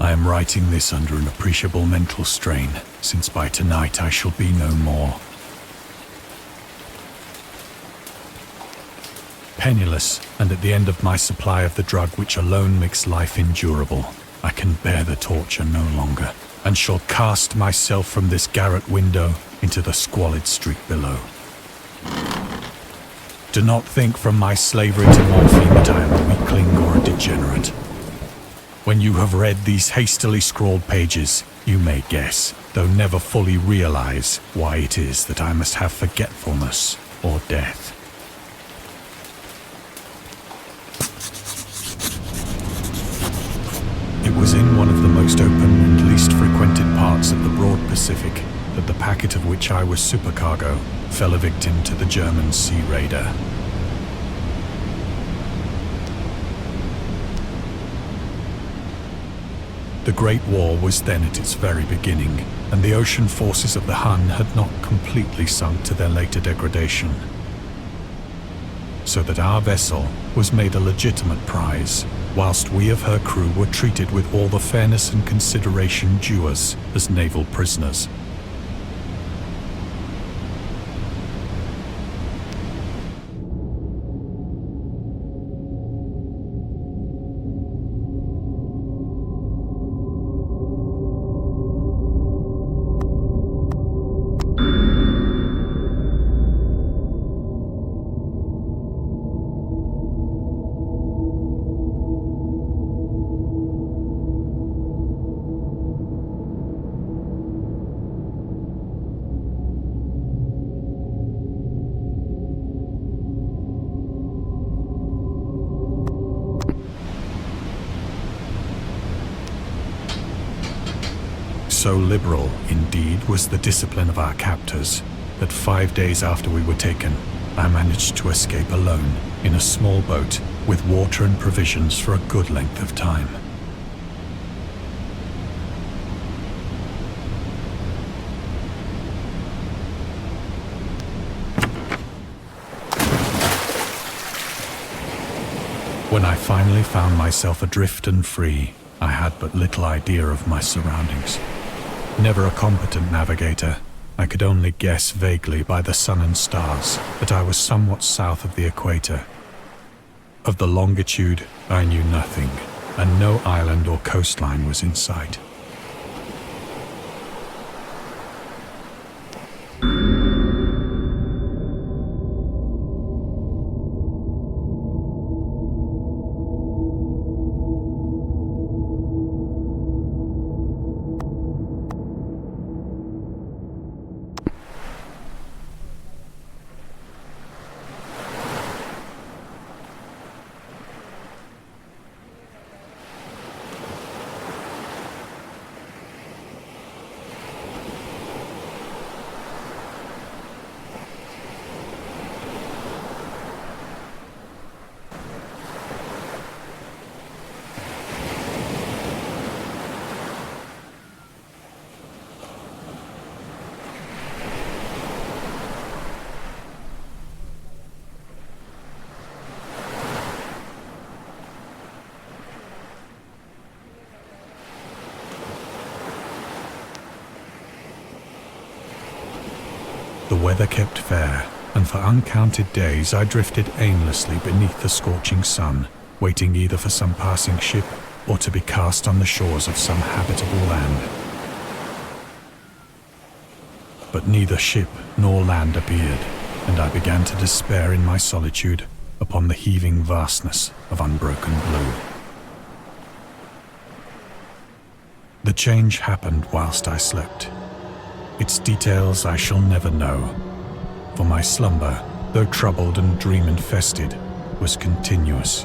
I am writing this under an appreciable mental strain, since by tonight I shall be no more. Penniless, and at the end of my supply of the drug which alone makes life endurable, I can bear the torture no longer, and shall cast myself from this garret window into the squalid street below. Do not think from my slavery to morphine that I am a weakling or a degenerate. When you have read these hastily scrawled pages, you may guess, though never fully realize, why it is that I must have forgetfulness or death. It was in one of the most open and least frequented parts of the broad Pacific that the packet of which I was supercargo fell a victim to the German sea raider. The Great War was then at its very beginning, and the ocean forces of the Hun had not completely sunk to their later degradation. So that our vessel was made a legitimate prize, whilst we of her crew were treated with all the fairness and consideration due us as naval prisoners. So liberal, indeed, was the discipline of our captors, that 5 days after we were taken, I managed to escape alone in a small boat with water and provisions for a good length of time. When I finally found myself adrift and free, I had but little idea of my surroundings. Never a competent navigator, I could only guess vaguely by the sun and stars that I was somewhat south of the equator. Of the longitude, I knew nothing, and no island or coastline was in sight. The weather kept fair, and for uncounted days I drifted aimlessly beneath the scorching sun, waiting either for some passing ship or to be cast on the shores of some habitable land. But neither ship nor land appeared, and I began to despair in my solitude upon the heaving vastness of unbroken blue. The change happened whilst I slept. Its details I shall never know, for my slumber, though troubled and dream-infested, was continuous.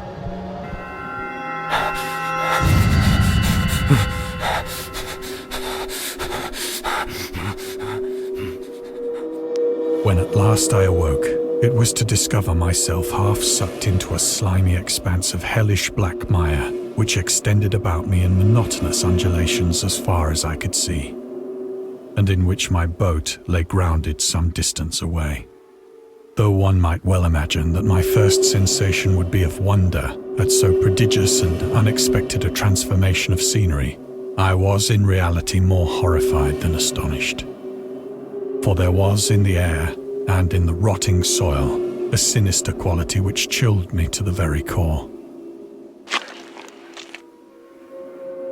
When at last I awoke, it was to discover myself half sucked into a slimy expanse of hellish black mire, which extended about me in monotonous undulations as far as I could see, and in which my boat lay grounded some distance away. Though one might well imagine that my first sensation would be of wonder at so prodigious and unexpected a transformation of scenery, I was in reality more horrified than astonished. For there was in the air and in the rotting soil a sinister quality which chilled me to the very core.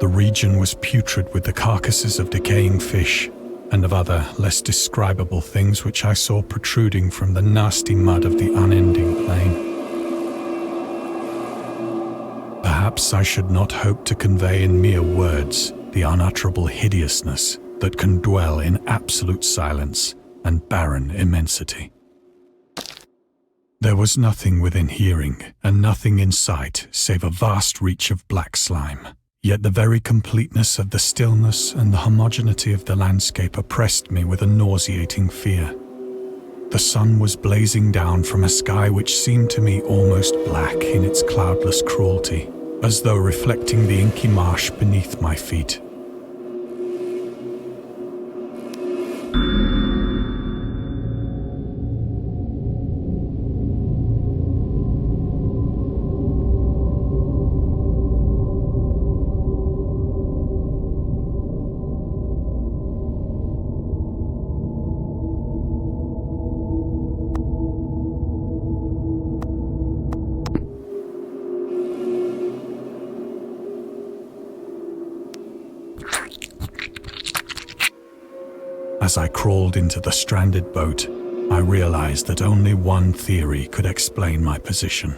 The region was putrid with the carcasses of decaying fish and of other less describable things which I saw protruding from the nasty mud of the unending plain. Perhaps I should not hope to convey in mere words the unutterable hideousness that can dwell in absolute silence and barren immensity. There was nothing within hearing and nothing in sight save a vast reach of black slime. Yet the very completeness of the stillness and the homogeneity of the landscape oppressed me with a nauseating fear. The sun was blazing down from a sky which seemed to me almost black in its cloudless cruelty, as though reflecting the inky marsh beneath my feet. As I crawled into the stranded boat, I realized that only one theory could explain my position.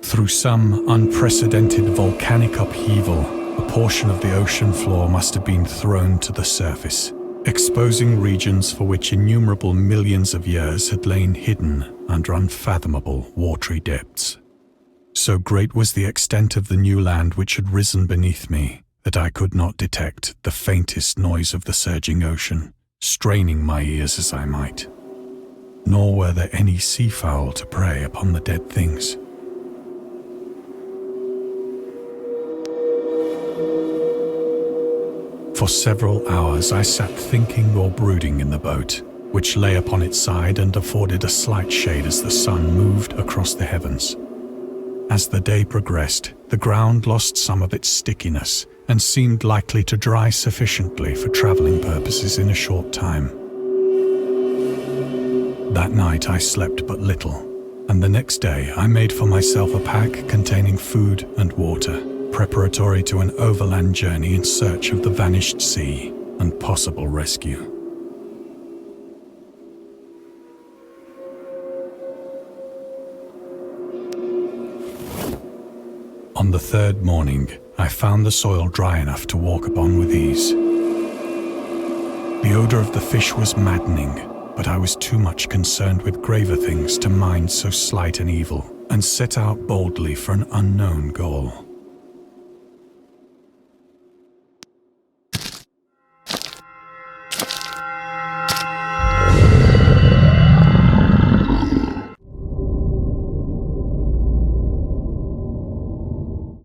Through some unprecedented volcanic upheaval, a portion of the ocean floor must have been thrown to the surface, exposing regions for which innumerable millions of years had lain hidden under unfathomable watery depths. So great was the extent of the new land which had risen beneath me that I could not detect the faintest noise of the surging ocean, straining my ears as I might. Nor were there any seafowl to prey upon the dead things. For several hours I sat thinking or brooding in the boat, which lay upon its side and afforded a slight shade as the sun moved across the heavens. As the day progressed, the ground lost some of its stickiness and seemed likely to dry sufficiently for traveling purposes in a short time. That night I slept but little, and the next day I made for myself a pack containing food and water, preparatory to an overland journey in search of the vanished sea and possible rescue. On the third morning, I found the soil dry enough to walk upon with ease. The odor of the fish was maddening, but I was too much concerned with graver things to mind so slight an evil, and set out boldly for an unknown goal.